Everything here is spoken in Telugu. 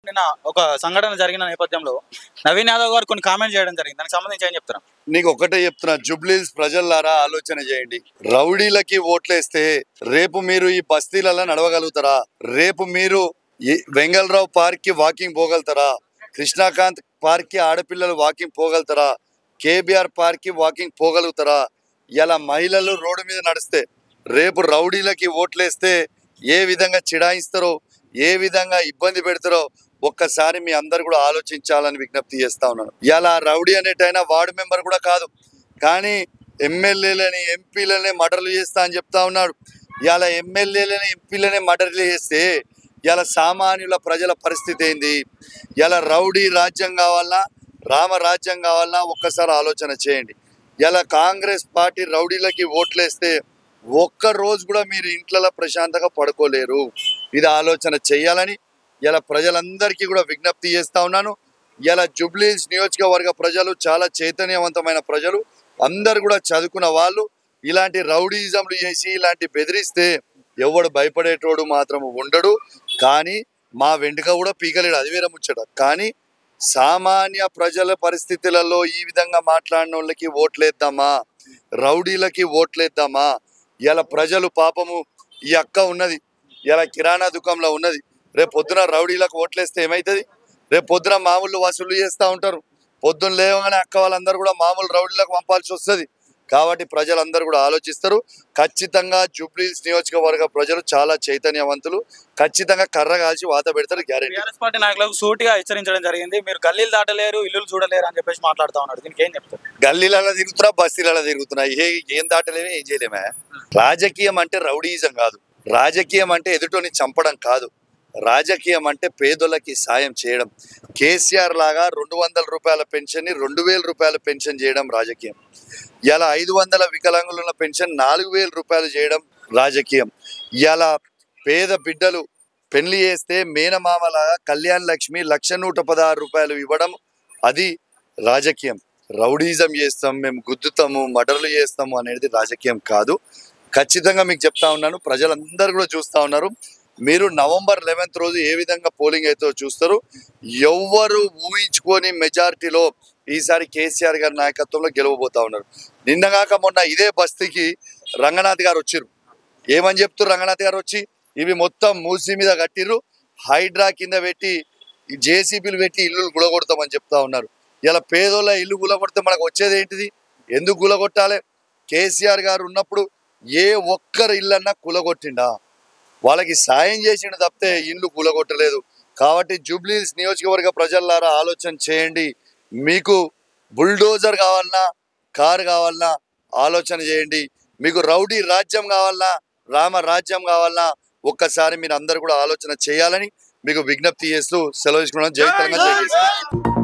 నిన్న ఒక సంఘటన జరిగిన నేపథ్యంలో నవీన్ యాదవ్ గారు కొన్ని కామెంట్ చేయడం జరిగింది. దానికి సంబంధించి ఏం చెప్తారా? నీకు ఒకటే చెప్తున్నా, జూబ్లీహిల్స్ ప్రజలారా ఆలోచన చేయండి. రౌడీలకి ఓట్లేస్తే రేపు మీరు ఈ బస్తీలలో నడవగలుగుతారా? రేపు మీరు వెంగళరావు పార్క్ కి వాకింగ్ పోగలుగుతారా? కృష్ణాకాంత్ పార్క్ కి ఆడపిల్లలు వాకింగ్ పోగలుగుతారా? కేబిఆర్ పార్క్ కి వాకింగ్ పోగలుగుతారా? ఇలా మహిళలు రోడ్డు మీద నడిస్తే రేపు రౌడీలకి ఓట్లేస్తే ఏ విధంగా చిడాయిస్తారో, ఏ విధంగా ఇబ్బంది పెడతారో ఒక్కసారి మీ అందరు కూడా ఆలోచించాలని విజ్ఞప్తి చేస్తా ఉన్నాను. ఇలా రౌడీ అనేటైనా వార్డు మెంబర్ కూడా కాదు, కానీ ఎమ్మెల్యేలని ఎంపీలని మర్డర్లు చేస్తా అని చెప్తా ఉన్నాడు. ఇలా ఎమ్మెల్యేలని ఎంపీలని మర్డర్లు చేస్తే ఇలా సామాన్యుల ప్రజల పరిస్థితి ఏంది? ఇలా రౌడీ రాజ్యం కావాలన్నా రామరాజ్యం కావాలన్నా ఒక్కసారి ఆలోచన చేయండి. ఇలా కాంగ్రెస్ పార్టీ రౌడీలకి ఓట్లేస్తే ఒక్క రోజు కూడా మీరు ఇంట్లో ప్రశాంతంగా పడుకోలేరు. ఇది ఆలోచన చేయాలని ఇలా ప్రజలందరికీ కూడా విజ్ఞప్తి చేస్తా ఉన్నాను. ఇలా జూబ్లీహిల్స్ నియోజకవర్గ ప్రజలు చాలా చైతన్యవంతమైన ప్రజలు, అందరు కూడా చదువుకున్న వాళ్ళు. ఇలాంటి రౌడీజంలు చేసి ఇలాంటి బెదిరిస్తే ఎవడు భయపడేటోడు మాత్రం ఉండడు. కానీ మా వెంటక కూడా పీకలేడు, అది వేరే ముచ్చట. కానీ సామాన్య ప్రజల పరిస్థితులలో ఈ విధంగా మాట్లాడిన వాళ్ళకి ఓట్లేద్దామా? రౌడీలకి ఓట్లేద్దామా? ఇలా ప్రజలు పాపము, ఈ అక్క ఉన్నది ఇలా కిరాణా దుకాణంలో ఉన్నది, రేపు పొద్దున రౌడీలకు ఓట్లేస్తే ఏమవుతుంది? రేపు పొద్దున మామూలు వసూలు చేస్తూ ఉంటారు. పొద్దున్న లేవగానే అక్క వాళ్ళందరూ కూడా మామూలు రౌడీలకు పంపాల్సి వస్తుంది. కాబట్టి ప్రజలందరూ కూడా ఆలోచిస్తారు. ఖచ్చితంగా జూబ్లీహిల్స్ నియోజకవర్గ ప్రజలు చాలా చైతన్యవంతులు. ఖచ్చితంగా కర్ర కాల్చి వాత పెడతారు, గ్యారెంటీ. టీఆర్ఎస్ పార్టీ నాయకులకు సూటిగా హెచ్చరించడం జరిగింది. మీరు గల్లీలు దాటలేరు, ఇల్లులు చూడలేరు అని చెప్పేసి మాట్లాడుతూ ఉన్నారు. దీనికి ఏం చెప్తారు? గల్లీలలో తిరుగుతున్నా, బస్తీలలో తిరుగుతున్నా, ఏం దాటలేమే, ఏం చేయలేమే. రాజకీయం అంటే రౌడీయిజం కాదు. రాజకీయం అంటే ఎదుటోని చంపడం కాదు. రాజకీయం అంటే పేదోళ్ళకి సాయం చేయడం. కేసీఆర్ లాగా 200 రూపాయల పెన్షన్ని 2000 రూపాయల పెన్షన్ చేయడం రాజకీయం. ఇలా 500 వికలాంగులున్న పెన్షన్ 4000 రూపాయలు చేయడం రాజకీయం. ఇలా పేద బిడ్డలు పెళ్లి చేస్తే మేనమామలాగా కళ్యాణ్ లక్ష్మి 1,116 రూపాయలు ఇవ్వడం, అది రాజకీయం. రౌడీజం చేస్తాం, మేము గుద్దుతాము, మర్డర్లు చేస్తాము అనేది రాజకీయం కాదు. ఖచ్చితంగా మీకు చెప్తా ఉన్నాను, ప్రజలందరూ కూడా చూస్తూ ఉన్నారు. మీరు నవంబర్ 11th రోజు ఏ విధంగా పోలింగ్ అయితే చూస్తారు. ఎవ్వరు ఊహించుకొని మెజారిటీలో ఈసారి కేసీఆర్ గారి నాయకత్వంలో గెలవబోతా ఉన్నారు. నిన్నగాక మొన్న ఇదే బస్తీకి రంగనాథ్ గారు వచ్చారు. ఏమని చెప్తారు రంగనాథ్ గారు వచ్చి? ఇవి మొత్తం మూసి మీద కట్టిర్రు, హైడ్రా కింద పెట్టి జేసీబీలు పెట్టి ఇల్లు గులగొడతామని చెప్తా ఉన్నారు. ఇలా పేదోళ్ళ ఇల్లు గులగొడితే మనకు వచ్చేది ఏంటిది? ఎందుకు గులగొట్టాలి? కేసీఆర్ గారు ఉన్నప్పుడు ఏ ఒక్కరు ఇల్లన్నా కులగొట్టిండా? వాళ్ళకి సాయం చేసిండు తప్పితే ఇల్లు కూలగొట్టలేదు. కాబట్టి జూబ్లీహిల్స్ నియోజకవర్గ ప్రజలారా ఆలోచన చేయండి. మీకు బుల్డోజర్ కావాలన్నా, కారు కావాలన్నా ఆలోచన చేయండి. మీకు రౌడీ రాజ్యం కావాలన్నా, రామరాజ్యం కావాలన్నా ఒక్కసారి మీరు అందరు కూడా ఆలోచన చేయాలని మీకు విజ్ఞప్తి చేస్తూ సెలవు తీసుకున్నాను. జై తెలంగాణ, జై కేసీఆర్.